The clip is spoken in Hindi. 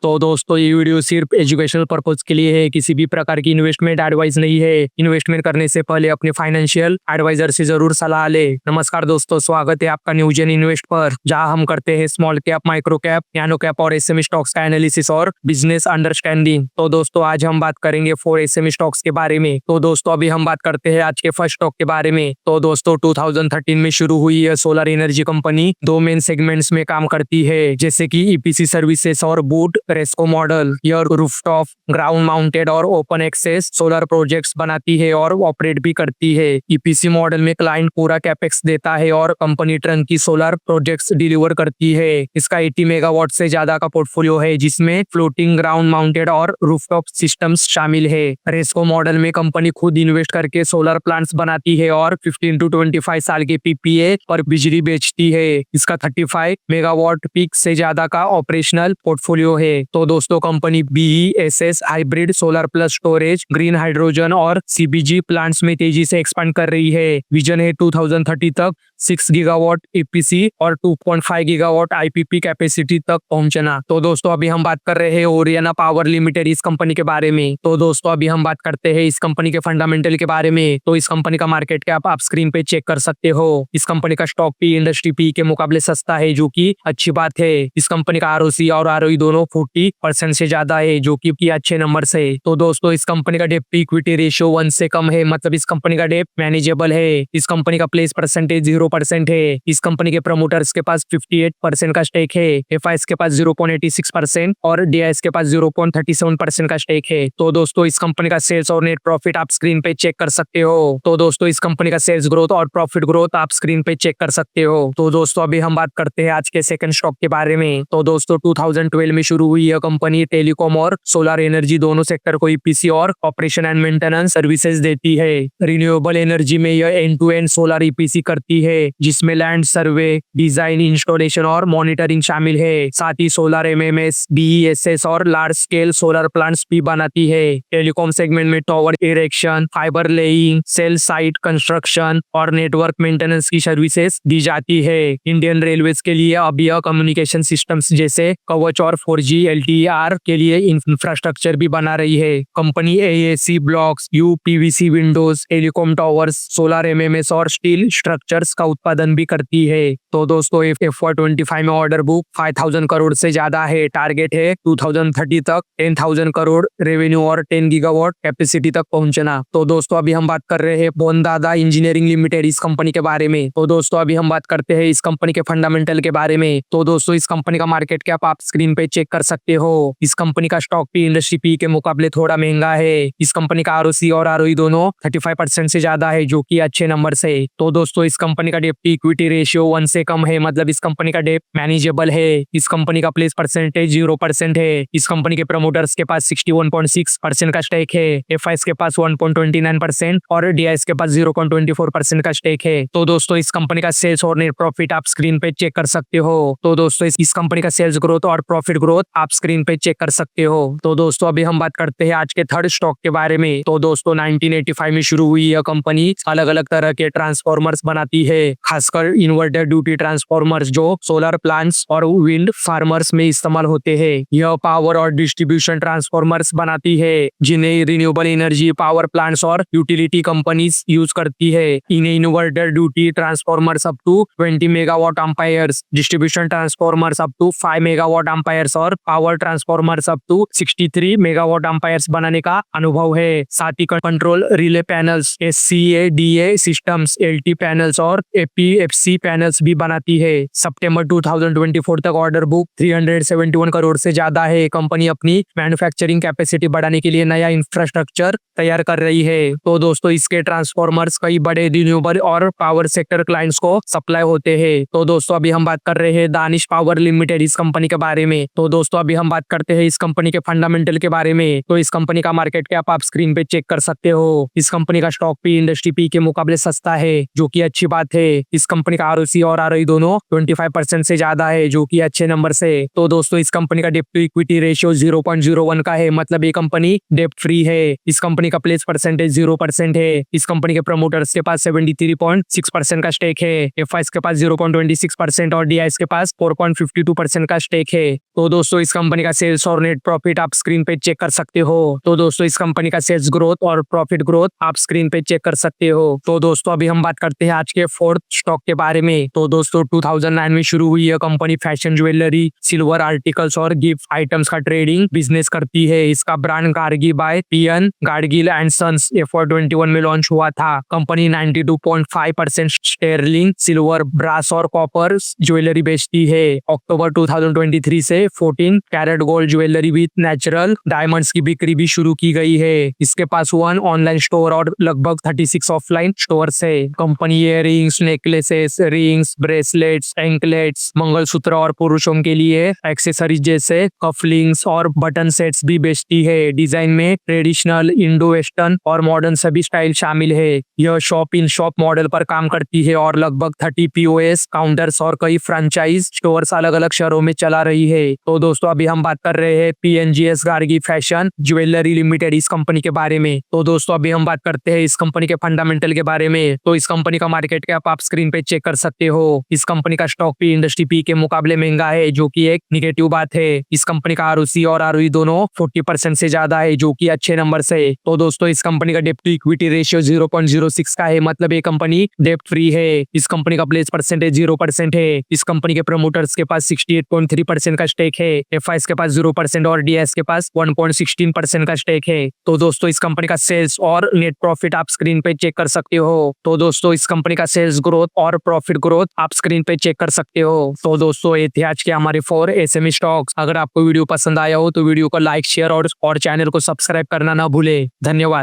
तो दोस्तों ये वीडियो सिर्फ एजुकेशनल पर्पज के लिए है, किसी भी प्रकार की इन्वेस्टमेंट एडवाइस नहीं है। इन्वेस्टमेंट करने से पहले अपने फाइनेंशियल एडवाइजर से जरूर सलाह ले। नमस्कार दोस्तों, स्वागत है आपका न्यूजन इन्वेस्ट पर, जहां हम करते हैं small cap, micro cap, nano cap और एसएमई स्टॉक्स का एनालिसिस और बिजनेस अंडरस्टैंडिंग। तो दोस्तों आज हम बात करेंगे 4 एसएमई स्टॉक्स के बारे में। तो दोस्तों अभी हम बात करते हैं आज के फर्स्ट स्टॉक के बारे में। तो दोस्तों 2013 में शुरू हुई यह solar energy company 2 main segments में काम करती है, जैसे कि ईपीसी सर्विसेज और बूट रेस्को मॉडल। यह रूफटॉप, ग्राउंड माउंटेड और ओपन एक्सेस सोलर प्रोजेक्ट्स बनाती है और ऑपरेट भी करती है। ईपीसी मॉडल में क्लाइंट पूरा कैपेक्स देता है और company turnkey solar projects deliver करती है। इसका 80 मेगावाट से ज्यादा का पोर्टफोलियो है, जिसमें फ्लोटिंग, ग्राउंड माउंटेड और रूफटॉप सिस्टम्स शामिल है। रेस्को मॉडल में कंपनी खुद इन्वेस्ट करके सोलर प्लांट्स बनाती है और 15 to 25 साल के पीपीए पर बिजली बेचती है। इसका 35 मेगावाट पीक से ज्यादा का ऑपरेशनल पोर्टफोलियो है। तो दोस्तों company BESS hybrid solar plus storage, green hydrogen और सीबीजी प्लांट्स में तेजी से एक्सपांड कर रही है। विजन है 2030 तक 6 गीगावाट ईपीसी और 2.5 गीगावाट आईपीपी कैपेसिटी तक पहुंचना। तो दोस्तों अभी हम बात कर रहे हैं ओरियाना पावर लिमिटेड इस कंपनी के बारे में। तो दोस्तों अभी हम बात करते हैं इस कंपनी के फंडामेंटल के बारे में। तो इस कंपनी का मार्केट कैप आप स्क्रीन पे चेक कर सकते हो। इस कंपनी का स्टॉक पी इंडस्ट्री पी के मुकाबले सस्ता है, जो कि अच्छी बात है। इस कंपनी का आरओसी और आरओई दोनों 40% से ज्यादा है, जो कि अच्छे नंबर है। तो दोस्तों इस कंपनी का डेट टू इक्विटी रेशियो 1 से कम है, मतलब इस कंपनी का डेट मैनेजेबल है। इस कंपनी का प्लेस परसेंटेज 0% है। इस कंपनी के प्रमोटर्स के पास 58% का स्टेक है। एफआईएस के पास 0.86% और डीआईएस के पास 0.37% का स्टेक है। तो दोस्तों इस कंपनी का सेल्स और नेट प्रॉफिट आप स्क्रीन पे चेक कर सकते हो। तो दोस्तों इस कंपनी का सेल्स ग्रोथ और प्रॉफिट ग्रोथ आप स्क्रीन पे चेक कर सकते हो। तो दोस्तों अभी हम बात करते हैं आज के सेकंड स्टॉक के बारे में। तो दोस्तों 2012 में शुरू हुई यह कंपनी टेलीकॉम और सोलर एनर्जी दोनों सेक्टर को ईपीसी और ऑपरेशन एंड मेंटेनेंस सर्विसेज देती है। रिन्यूएबल एनर्जी में यह end to end solar EPC करती है, जिसमें लैंड सर्वे, डिजाइन, इंस्टॉलेशन और मॉनिटरिंग शामिल है। साथ ही सोलर एमएमएस, बीईएसएस और लार्ज स्केल सोलर प्लांट्स भी बनाती है। टेलीकॉम सेगमेंट में tower erection, fibre laying, cell site construction और नेटवर्क मेंटेनेंस की सर्विसेज दी जाती है। इंडियन रेलवेज के लिए अब यह कम्युनिकेशन सिस्टम्स जैसे कवच और 4G LTE के लिए इंफ्रास्ट्रक्चर भी बना रही है। Company AAC blocks, UPVC Windows, telecom towers, solar MMS और स्टील स्ट्रक्चर्स का उत्पादन भी करती है। तो दोस्तों FY25 में ऑर्डर बुक 5000 करोड़ से ज्यादा है। टारगेट है 2030 तक 10,000 करोड़ रेवेन्यू और 10 गीगावाट कैपेसिटी तक पहुंचना। तो दोस्तों अभी हम बात कर रहे हैं बोनदादा इंजीनियरिंग लिमिटेड इस कंपनी के बारे में। तो दोस्तों अभी हम बात करते हैं इस कंपनी के फंडामेंटल के बारे में। तो दोस्तों इस कंपनी का मार्केट कैप आप स्क्रीन पे चेक कर सकते हो। इस कंपनी का स्टॉक पी इंडस्ट्री पी के मुकाबले थोड़ा महंगा है। इस कंपनी का आरओसी और आरओई दोनों 35% से ज्यादा है, जो कि अच्छे नंबर है। तो दोस्तों इस कंपनी का डेट इक्विटी रेशियो 1 से कम है, मतलब इस कंपनी का डेट मैनेजेबल है। इस कंपनी का प्लेस परसेंटेज 0% है। इस कंपनी के प्रमोटर्स के पास 61.6% का स्टेक है। एफआईएस के पास 1.29% और डीआईएस के पास 0.24% का स्टेक है। तो दोस्तों इस कंपनी का सेल्स और नेट प्रॉफिट आप स्क्रीन पे चेक कर सकते हो। तो दोस्तों इस कंपनी का सेल्स ग्रोथ और प्रॉफिट ग्रोथ आप स्क्रीन पे चेक कर सकते हो। तो दोस्तों अभी हम बात करते हैं आज के थर्ड स्टॉक के बारे में। तो दोस्तों 1985 में शुरू हुई यह कंपनी अलग अलग तरह के ट्रांसफॉर्मर्स बनाती है, खासकर इन्वर्टर ड्यूटी ट्रांसफॉर्मर्स जो सोलर प्लांट्स और विंड फार्मर्स में इस्तेमाल होते हैं। यह पावर और डिस्ट्रीब्यूशन ट्रांसफॉर्मर्स बनाती है, जिन्हें रिन्यूएबल एनर्जी पावर प्लांट्स और यूटिलिटी कंपनीज यूज करती है। इन्हें inverter duty transformers up to 20 megawatt amperes, distribution transformers up to 5 megawatt amperes और power transformers up to 63 megawatt amperes बनाने का अनुभव है। साथ ही control relay panels, SCADA systems, LT panels और APFC पैनल्स भी बनाती है। सितंबर 2024 तक ऑर्डर बुक 371 करोड़ से ज्यादा है। कंपनी अपनी मैन्युफैक्चरिंग कैपेसिटी बढ़ाने के लिए नया इंफ्रास्ट्रक्चर तैयार कर रही है। तो दोस्तों इसके ट्रांसफॉर्मर्स कई बड़े रिन्यूएबल और पावर सेक्टर क्लाइंट्स को सप्लाई होते हैं। तो दोस्तों अभी हम बात कर रहे हैं दानिश पावर लिमिटेड इस कंपनी के बारे में। तो दोस्तों अभी हम बात करते हैं इस कंपनी के फंडामेंटल के बारे में। तो इस कंपनी का मार्केट कैप आप स्क्रीन पे चेक कर सकते हो। इस कंपनी का स्टॉक पी इंडस्ट्री पी के मुकाबले सस्ता है, जो कि अच्छी बात है। है। इस कंपनी का ROC और ROE दोनों 25% से ज्यादा है, जो कि अच्छे नंबर से। तो दोस्तों इस कंपनी का डेट टू इक्विटी रेशियो 0.01 का है, मतलब ये कंपनी डेट फ्री है। इस कंपनी का प्लेस परसेंटेज 0% है। इस कंपनी के प्रमोटर्स के पास 73.6% का स्टेक है। FIs के पास 0.26% और DIs के पास 4.52% का स्टेक है। तो दोस्तों इस कंपनी का सेल्स और नेट प्रॉफिट आप स्क्रीन पे चेक कर सकते हो। तो दोस्तों इस कंपनी का सेल्स ग्रोथ और प्रॉफिट ग्रोथ आप स्क्रीन पे चेक कर सकते हो। तो दोस्तों अभी हम बात करते हैं आज के फोर्थ स्टॉक के बारे में। तो दोस्तों 2009 में शुरू हुई यह company fashion jewellery, silver articles और गिफ्ट आइटम्स का ट्रेडिंग बिजनेस करती है। इसका brand Gargi by P N Gadgil and sons FY21 में लॉन्च हुआ था। कंपनी 92.5% स्टेरलिंग, सिल्वर, ब्रास और कॉपर ज्वेलरी बेचती है। अक्टूबर 2023 से 14 carat gold jewellery with natural diamonds की बिक्री भी शुरू की गई है। इसके पास 1 ऑनलाइन स्टोर और लगभग 36 ऑफलाइन स्टोर्स है। Company earrings, necklaces, rings, bracelets, anklets, mangalsutra और पुरुषों के लिए एक्सेसरीज जैसे कफलिंग्स और बटन सेट्स भी बेचती है। डिजाइन में ट्रेडिशनल, इंडो वेस्टर्न और मॉडर्न सभी स्टाइल शामिल है। यह शॉप इन शॉप मॉडल पर काम करती है और लगभग 30 POS काउंटर्स और कई फ्रेंचाइज स्टोर्स अलग अलग शहरों में चला रही है। तो दोस्तों अभी हम बात कर रहे हैं PNGS Gargi fashion jewellery limited इस कंपनी के बारे में। तो दोस्तों अभी हम बात करते हैं इस कंपनी के फंडामेंटल के बारे में। तो इस कंपनी का मार्केट कैप आप स्क्रीन पे चेक कर सकते हो। इस कंपनी का स्टॉक भी इंडस्ट्री पी के मुकाबले महंगा है, जो कि एक निगेटिव बात है। इस कंपनी का ROC और ROE दोनों 40% से ज्यादा है, जो कि अच्छे नंबर से। तो दोस्तों इस कंपनी का डेट टू इक्विटी रेशियो 0.06 का है, मतलब ये कंपनी डेट फ्री है। इस कंपनी का प्लेस परसेंटेज 0% है। इस कंपनी के प्रमोटर्स के पास 68.3% का स्टेक है। FIs के पास 0% और DIs के पास 1.16% का स्टेक है। तो दोस्तों इस कंपनी का सेल्स और नेट प्रॉफिट आप स्क्रीन पे चेक कर सकते हो। तो दोस्तों इस कंपनी का सेल्स ग्रोथ और प्रॉफिट ग्रोथ आप स्क्रीन पे चेक कर सकते हो। तो दोस्तों ये थे आज के हमारे 4 SME स्टॉक्स। अगर आपको वीडियो पसंद आया हो तो वीडियो को लाइक, शेयर और चैनल को सब्सक्राइब करना ना भूले। धन्यवाद।